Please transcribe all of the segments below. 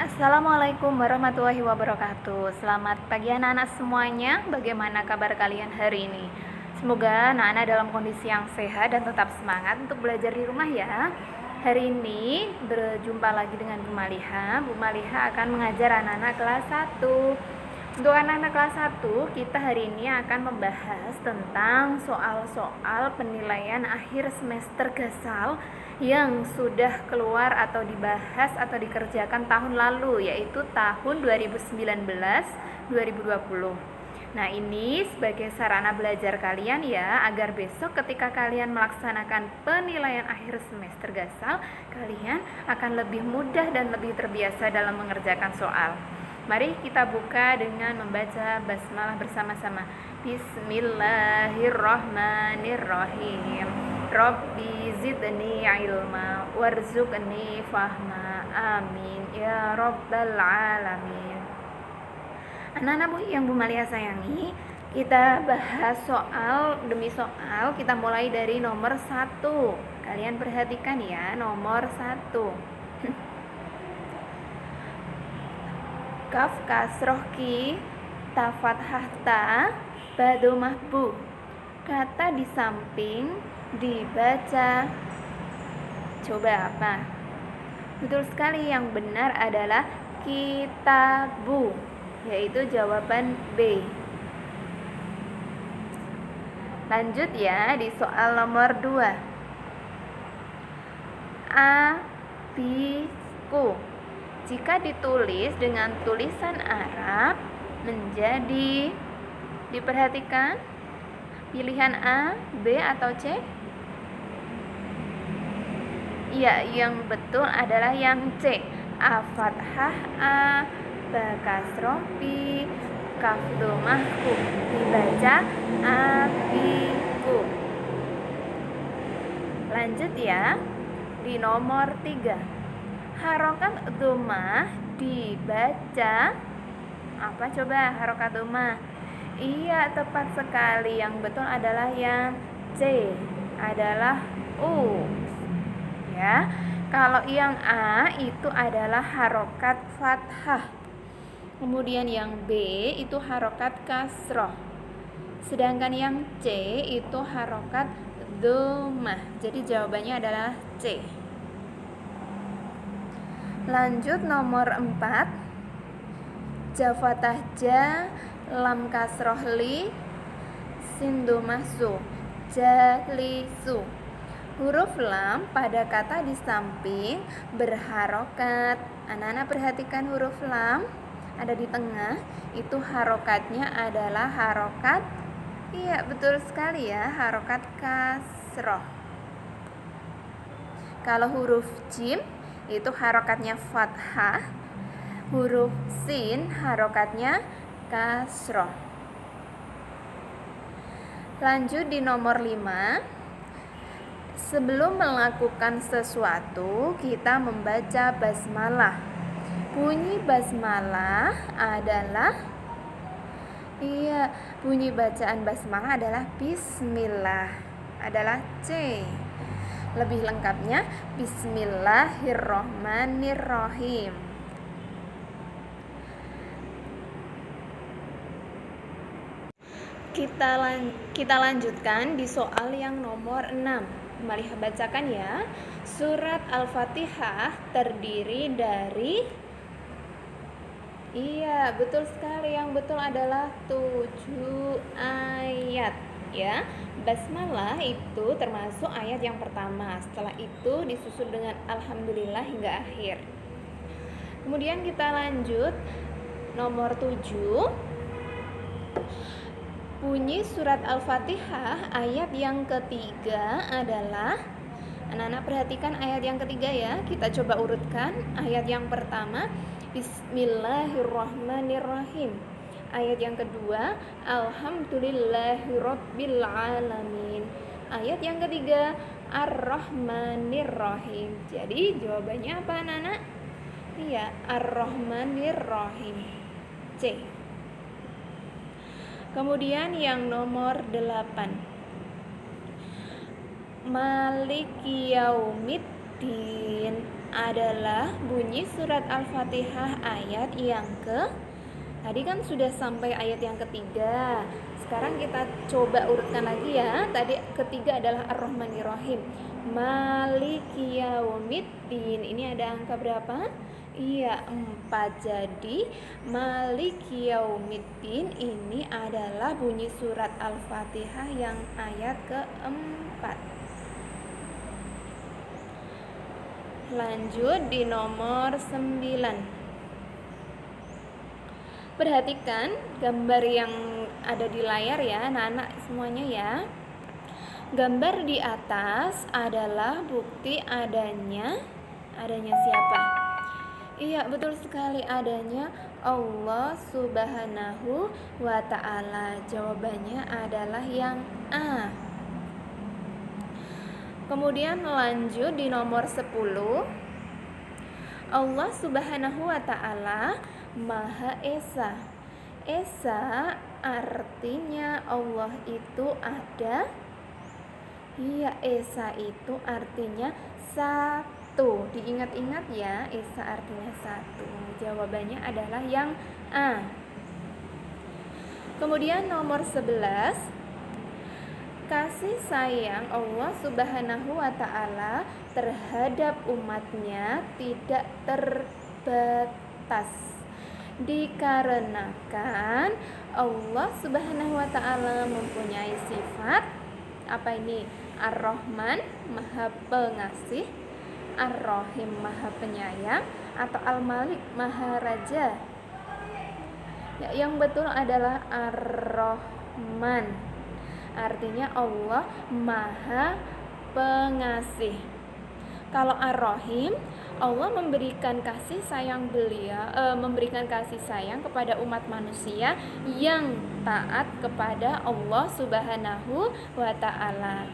Assalamualaikum warahmatullahi wabarakatuh. Selamat pagi anak-anak semuanya. Bagaimana kabar kalian hari ini? Semoga anak-anak dalam kondisi yang sehat dan tetap semangat untuk belajar di rumah ya. Hari ini berjumpa lagi dengan Bu Maliha. Bu Maliha akan mengajar anak-anak kelas 1. Untuk anak-anak kelas 1, kita hari ini akan membahas tentang soal-soal penilaian akhir semester GASAL yang sudah keluar atau dibahas atau dikerjakan tahun lalu, yaitu tahun 2019-2020. Nah, ini sebagai sarana belajar kalian ya, agar besok ketika kalian melaksanakan penilaian akhir semester GASAL, kalian akan lebih mudah dan lebih terbiasa dalam mengerjakan soal. Mari kita buka dengan membaca basmalah bersama-sama. Bismillahirrahmanirrahim. Rabbi zidni ilma warzuqni fahma. Amin ya rabbal alamin. Anak-anak yang Bu Malia sayangi, kita bahas soal demi soal. Kita mulai dari nomor 1. Kalian perhatikan ya, nomor 1. Kaf kasroh ki ta fathah ta ba dhammah bu. Kata di samping dibaca coba apa? Betul sekali, yang benar adalah kitabu, yaitu jawaban B. Lanjut ya di soal nomor 2. Abiku. Jika ditulis dengan tulisan Arab menjadi, diperhatikan pilihan A, B, atau C? Ya, yang betul adalah yang C. A fathah A, ba kasroh bi, kaf dhammah ku. Dibaca abiku. Lanjut ya di nomor 3. Harokat dhammah dibaca apa coba harokat dhammah? Iya, tepat sekali. Yang betul adalah yang C, adalah U. Ya. Kalau yang A itu adalah harokat fathah. Kemudian yang B itu harokat kasroh. Sedangkan yang C itu harokat dhammah. Jadi jawabannya adalah C. Lanjut nomor 4. Ja fathah ja, lam kasroh li, sin dhammah su. Jalisu. Huruf lam pada kata di samping berharokat. Anak-anak perhatikan huruf lam ada di tengah, itu harokatnya adalah harokat, iya betul sekali ya, harokat kasroh. Kalau huruf jim itu harokatnya fathah, huruf sin harokatnya kasroh. Lanjut di nomor 5. Sebelum melakukan sesuatu, kita membaca basmalah. Bunyi basmalah adalah, iya, bunyi bacaan basmalah adalah bismillah, adalah C. Lebih lengkapnya bismillahirrahmanirrahim. Kita lanjutkan di soal yang nomor 6. Mari bacakan ya. Surat Al-Fatihah terdiri dari, iya betul sekali, yang betul adalah 7 ayat ya. Basmalah itu termasuk ayat yang pertama. Setelah itu disusul dengan alhamdulillah hingga akhir. Kemudian kita lanjut nomor 7. Bunyi surat Al-Fatihah ayat yang ketiga adalah, anak-anak perhatikan ayat yang ketiga ya. Kita coba urutkan. Ayat yang pertama Bismillahirrahmanirrahim. Ayat yang kedua Alhamdulillahirabbil alamin. Ayat yang ketiga Ar-Rahmanirrahim. Jadi jawabannya apa anak-anak? Iya, Ar-Rahmanirrahim, C. Kemudian yang nomor 8. Maliki yaumiddin. adalah bunyi surat Al-Fatihah ayat yang tadi kan sudah sampai ayat yang ketiga. Sekarang kita coba urutkan lagi ya. Tadi ketiga adalah Ar-Rahmanir-Rahim. Maliki Yaumiddin. Ini ada angka berapa? Iya, 4. Jadi Maliki Yaumiddin ini adalah bunyi surat Al-Fatihah yang ayat keempat. Lanjut di nomor 9. Perhatikan gambar yang ada di layar ya, anak-anak semuanya ya. Gambar di atas adalah bukti adanya siapa? Iya, betul sekali, adanya Allah Subhanahu wa ta'ala. Jawabannya adalah yang A. Kemudian lanjut di nomor 10. Allah Subhanahu wa ta'ala Maha Esa. Esa artinya Allah itu ada. Iya, Esa itu artinya satu. Diingat-ingat ya, Esa artinya satu. Jawabannya adalah yang A. Kemudian nomor 11. Kasih sayang Allah Subhanahu wa ta'ala terhadap umatnya tidak terbatas, dikarenakan Allah Subhanahu wa ta'ala mempunyai sifat apa ini? Ar-Rahman, Maha Pengasih, Ar-Rahim, Maha Penyayang, atau Al-Malik, Maha Raja. Ya, yang betul adalah Ar-Rahman. Artinya Allah Maha Pengasih. Kalau Ar-Rahim, Allah memberikan kasih sayang memberikan kasih sayang kepada umat manusia yang taat kepada Allah Subhanahu wa ta'ala.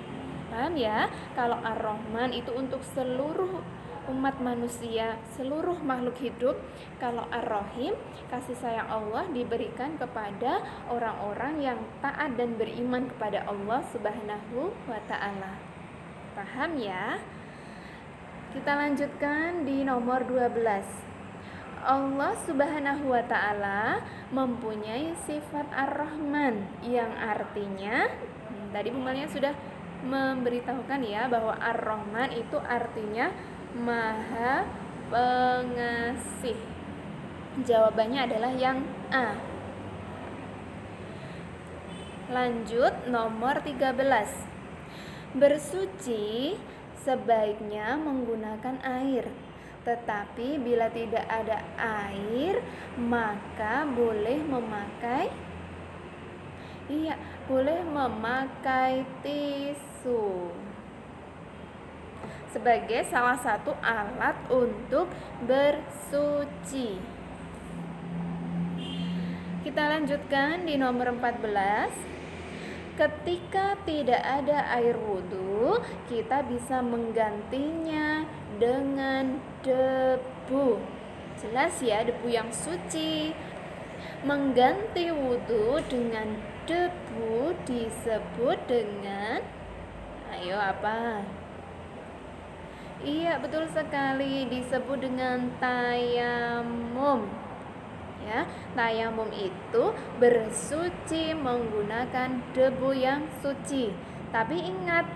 Paham ya? Kalau Ar-Rahman itu untuk seluruh umat manusia, seluruh makhluk hidup. Kalau Ar-Rahim, kasih sayang Allah diberikan kepada orang-orang yang taat dan beriman kepada Allah Subhanahu wa ta'ala. Paham ya? Kita lanjutkan di nomor 12. Allah Subhanahu wa ta'ala mempunyai sifat Ar-Rahman yang artinya tadi Bumalnya sudah memberitahukan ya bahwa Ar-Rahman itu artinya Maha Pengasih. Jawabannya adalah yang A. Lanjut nomor 13. Bersuci sebaiknya menggunakan air, tetapi bila tidak ada air maka boleh memakai tisu sebagai salah satu alat untuk bersuci. Kita lanjutkan di nomor 14. Ketika tidak ada air wudhu, kita bisa menggantinya dengan debu. Jelas ya, debu yang suci. Mengganti wudhu dengan debu disebut dengan apa? Iya, betul sekali, disebut dengan tayamum. Ya, tayamum itu bersuci menggunakan debu yang suci. Tapi ingat,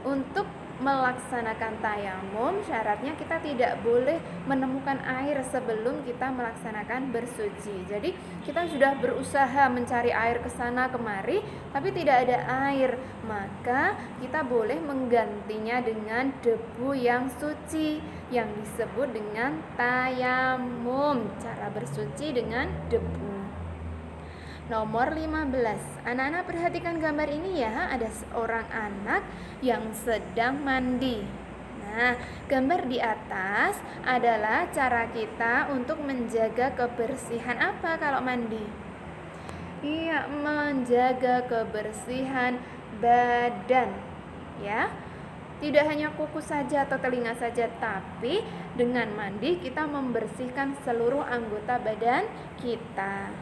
untuk melaksanakan tayamum syaratnya kita tidak boleh menemukan air sebelum kita melaksanakan bersuci. Jadi kita sudah berusaha mencari air ke sana kemari tapi tidak ada air, maka kita boleh menggantinya dengan debu yang suci yang disebut dengan tayamum. Cara bersuci dengan debu. Nomor 15. Anak-anak perhatikan gambar ini ya. Ada seorang anak yang sedang mandi. Nah, gambar di atas adalah cara kita untuk menjaga kebersihan apa kalau mandi? Iya, menjaga kebersihan badan. Ya. Tidak hanya kuku saja atau telinga saja, tapi dengan mandi kita membersihkan seluruh anggota badan kita.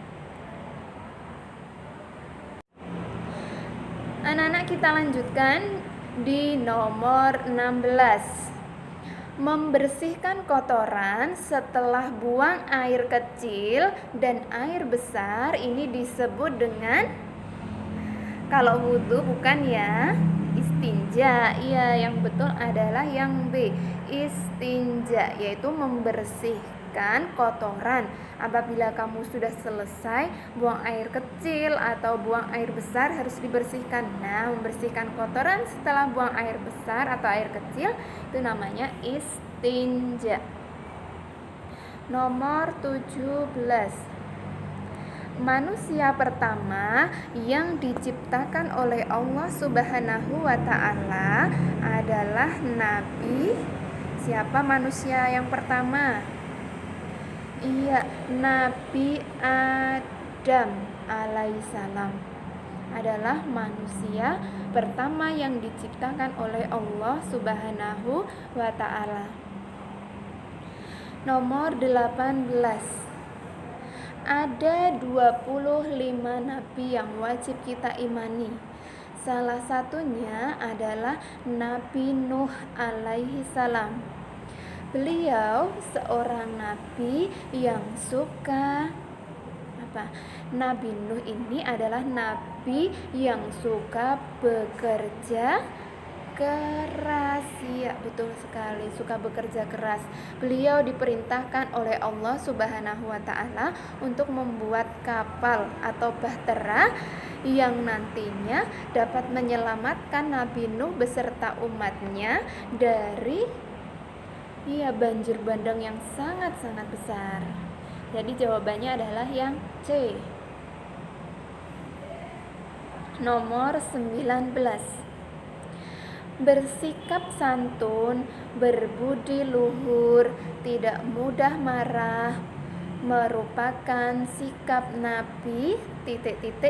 Anak-anak, kita lanjutkan di nomor 16. Membersihkan kotoran setelah buang air kecil dan air besar ini disebut dengan, kalau wudhu bukan ya, istinja. Iya, yang betul adalah yang B, istinja, yaitu membersihkan kotoran. Apabila kamu sudah selesai buang air kecil atau buang air besar harus dibersihkan. Nah, membersihkan kotoran setelah buang air besar atau air kecil itu namanya istinja. Nomor 17. Manusia pertama yang diciptakan oleh Allah Subhanahu wa Ta'ala adalah Nabi. Siapa manusia yang pertama? Iya, Nabi Adam alaihissalam adalah manusia pertama yang diciptakan oleh Allah Subhanahu wa Ta'ala. Nomor 18. Ada 25 nabi yang wajib kita imani. Salah satunya adalah Nabi Nuh alaihi salam. Beliau seorang nabi yang suka Nabi Nuh ini adalah nabi yang suka bekerja keras. Ya, betul sekali, suka bekerja keras. Beliau diperintahkan oleh Allah Subhanahu wa Ta'ala untuk membuat kapal atau bahtera yang nantinya dapat menyelamatkan Nabi Nuh beserta umatnya dari banjir bandang yang sangat-sangat besar. Jadi jawabannya adalah yang C. Nomor 19. Bersikap santun, berbudi luhur, tidak mudah marah merupakan sikap Nabi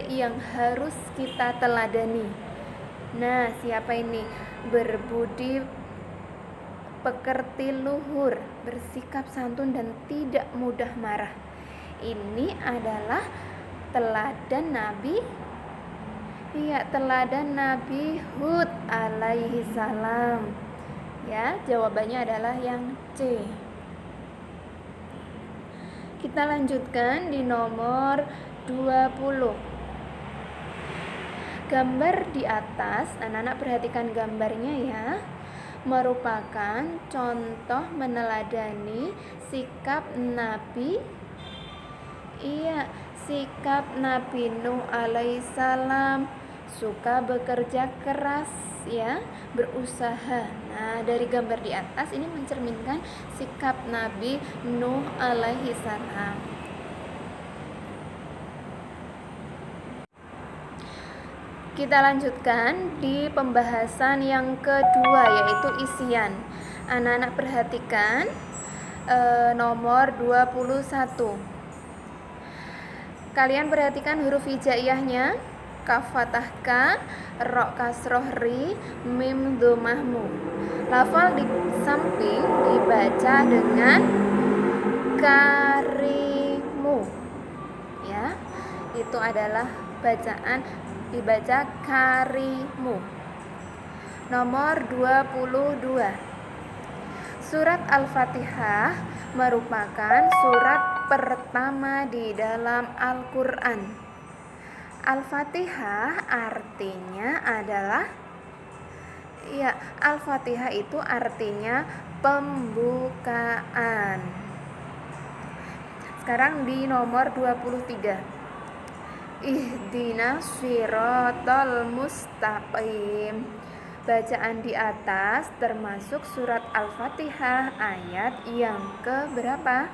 yang harus kita teladani. Nah, siapa ini? Berbudi pekerti luhur, bersikap santun dan tidak mudah marah. Ini adalah teladan Nabi Hud alaihi salam. Ya, jawabannya adalah yang C. Kita lanjutkan di nomor 20. Gambar di atas, anak-anak perhatikan gambarnya ya, merupakan contoh meneladani sikap sikap Nabi Nuh alaihissalam, suka bekerja keras ya, berusaha. Nah, dari gambar di atas ini mencerminkan sikap Nabi Nuh alaihissalam. Kita lanjutkan di pembahasan yang kedua, yaitu isian. Anak-anak perhatikan nomor 21. Kalian perhatikan huruf hijaiyahnya, kaf fathah ka, ro kasroh ri, mim dhammah mu. Lafal di samping dibaca dengan karimu. Ya, itu adalah bacaan, dibaca karimu. Nomor 22. Surat Al-Fatihah merupakan surat pertama di dalam Al-Quran. Al-Fatihah artinya adalah, Al-Fatihah itu artinya pembukaan. Sekarang di nomor 23. Ihdinas shiratal mustaqim. Bacaan di atas termasuk surat Al-Fatihah ayat yang ke berapa?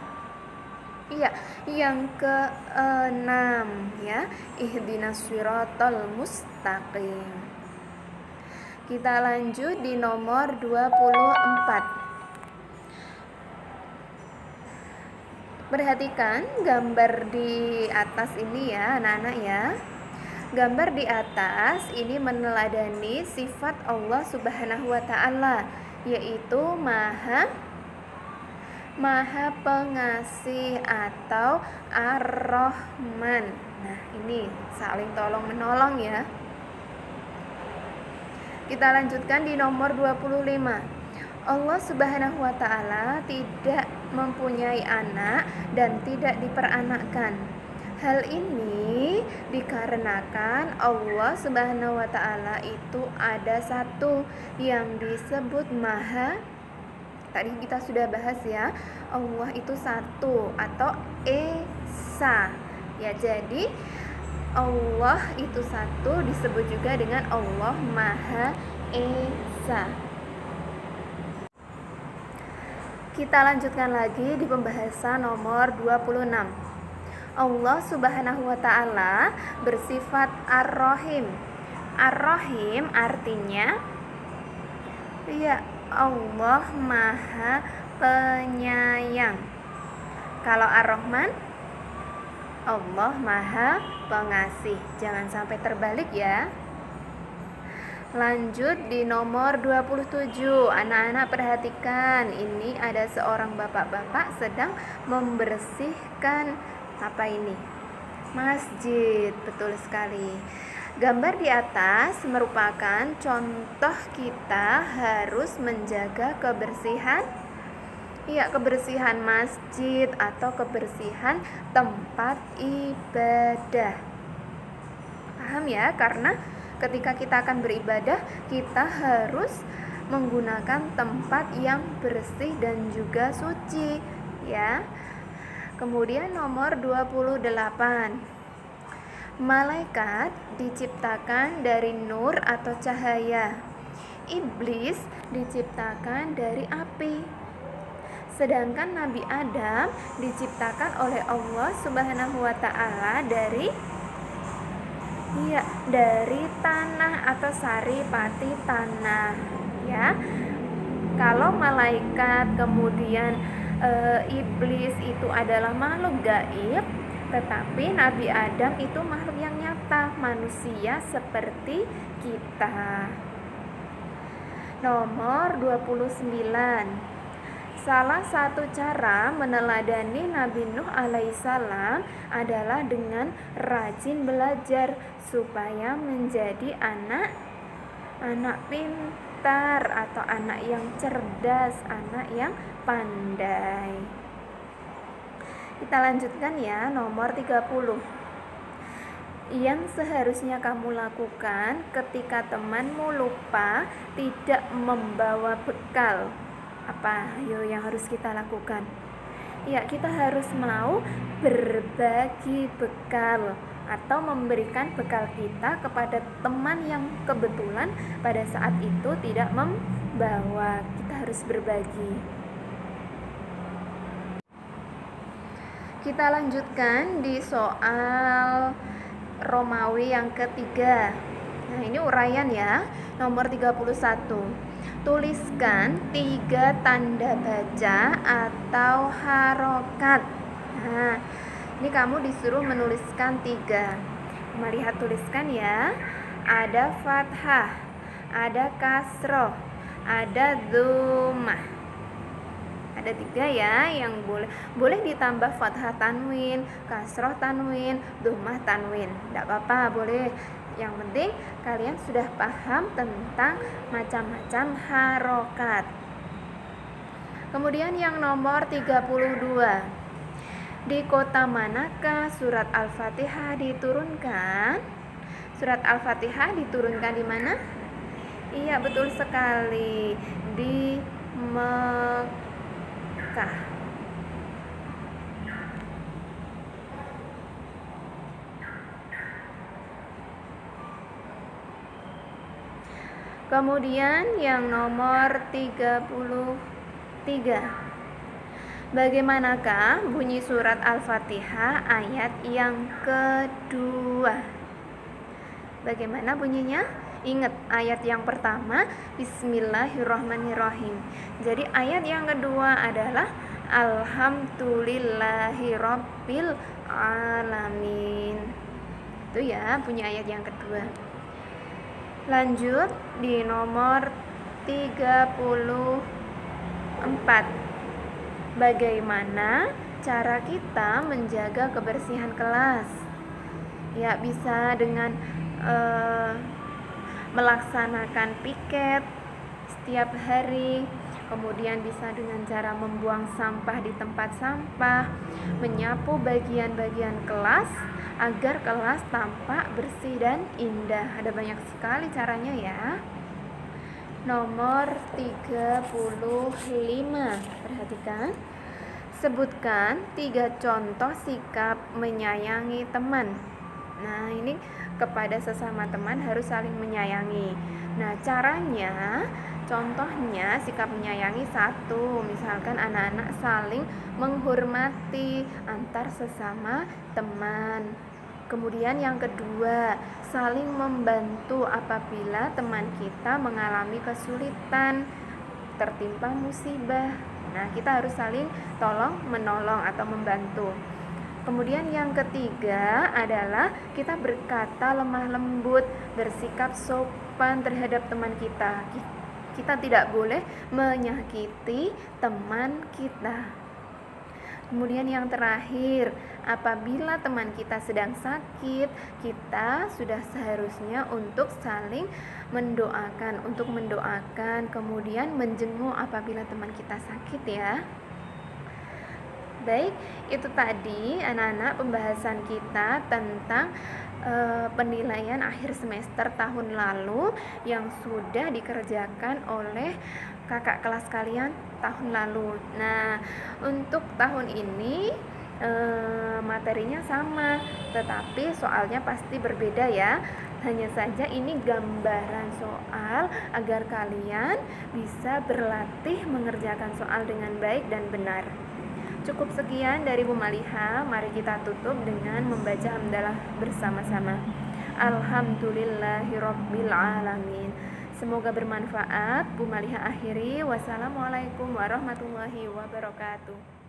Yang ke-6 ya. Ihdinas shiratal mustaqim. Kita lanjut di nomor 24. Perhatikan gambar di atas ini ya, anak-anak ya. Gambar di atas ini meneladani sifat Allah Subhanahu wa Ta'ala, yaitu Maha Pengasih atau Ar-Rahman. Nah, ini saling tolong menolong ya. Kita lanjutkan di nomor 25. Allah Subhanahu wa Ta'ala tidak mempunyai anak dan tidak diperanakkan. Hal ini dikarenakan Allah Subhanahu wa Ta'ala itu ada satu yang disebut Maha. Tadi kita sudah bahas ya, Allah itu satu atau Esa. Ya, jadi Allah itu satu disebut juga dengan Allah Maha Esa. Kita lanjutkan lagi di pembahasan nomor 26. Allah Subhanahu wa Ta'ala bersifat Ar-Rahim. Ar-Rahim artinya ya Allah Maha Penyayang. Kalau Ar-Rahman, Allah Maha Pengasih. Jangan sampai terbalik ya. Lanjut di nomor 27. Anak-anak perhatikan, ini ada seorang bapak-bapak sedang membersihkan apa ini? Masjid. Betul sekali. Gambar di atas merupakan contoh kita harus menjaga kebersihan. Ya, kebersihan masjid atau kebersihan tempat ibadah. Paham ya? Karena ketika kita akan beribadah, kita harus menggunakan tempat yang bersih dan juga suci, ya. Kemudian nomor 28. Malaikat diciptakan dari nur atau cahaya. Iblis diciptakan dari api. Sedangkan Nabi Adam diciptakan oleh Allah Subhanahu wa Ta'ala dari tanah atau saripati tanah, ya. Kalau malaikat kemudian iblis itu adalah makhluk gaib, tetapi Nabi Adam itu makhluk yang nyata, manusia seperti kita. Nomor 29. Salah satu cara meneladani Nabi Nuh alaihissalam adalah dengan rajin belajar supaya menjadi anak pintar atau anak yang cerdas, anak yang pandai. Kita lanjutkan ya, nomor 30. Yang seharusnya kamu lakukan ketika temanmu lupa tidak membawa bekal. Apa yang harus kita lakukan? Ya, kita harus mau berbagi bekal atau memberikan bekal kita kepada teman yang kebetulan pada saat itu tidak membawa. Kita harus berbagi. Kita lanjutkan di soal Romawi yang ketiga. Nah, ini uraian ya, nomor 31. Tuliskan 3 tanda baca atau harokat. Nah, ini kamu disuruh menuliskan 3. Melihat tuliskan ya. Ada fathah, ada kasroh, ada dhammah. Ada 3 ya, yang boleh ditambah fathah tanwin, kasroh tanwin, dhammah tanwin. Tidak apa-apa, boleh. Yang penting kalian sudah paham tentang macam-macam harokat. Kemudian yang nomor 32. Di kota manakah surat Al-Fatihah diturunkan? Surat Al-Fatihah diturunkan di mana? Iya, betul sekali, di Mekah. Kemudian yang nomor 33. Bagaimanakah bunyi surat Al-Fatihah ayat yang kedua? Bagaimana bunyinya? Ingat, ayat yang pertama Bismillahirrahmanirrahim. Jadi ayat yang kedua adalah Alhamdulillahirabbil alamin. Itu ya bunyi ayat yang kedua. Lanjut di nomor 34. Bagaimana cara kita menjaga kebersihan kelas? Ya, bisa dengan melaksanakan piket setiap hari. Kemudian bisa dengan cara membuang sampah di tempat sampah, menyapu bagian-bagian kelas agar kelas tampak bersih dan indah. Ada banyak sekali caranya ya. Nomor 35. Perhatikan. Sebutkan 3 contoh sikap menyayangi teman. Nah, ini kepada sesama teman harus saling menyayangi. Nah, caranya, contohnya sikap menyayangi satu, misalkan anak-anak saling menghormati antar sesama teman. Kemudian yang kedua, saling membantu apabila teman kita mengalami kesulitan, tertimpa musibah. Nah, kita harus saling tolong menolong atau membantu. Kemudian yang ketiga adalah kita berkata lemah lembut, bersikap sopan terhadap teman kita. Kita tidak boleh menyakiti teman kita. Kemudian yang terakhir, apabila teman kita sedang sakit, kita sudah seharusnya untuk saling mendoakan, kemudian menjenguk apabila teman kita sakit ya. Baik, itu tadi anak-anak pembahasan kita tentang penilaian akhir semester tahun lalu yang sudah dikerjakan oleh kakak kelas kalian tahun lalu. Nah, untuk tahun ini materinya sama, tetapi soalnya pasti berbeda ya. Hanya saja ini gambaran soal agar kalian bisa berlatih mengerjakan soal dengan baik dan benar. Cukup sekian dari Bu Maliha. Mari kita tutup dengan membaca hamdalah bersama-sama. Alhamdulillahirabbil alamin. Semoga bermanfaat. Bu Maliha akhiri. Wassalamualaikum warahmatullahi wabarakatuh.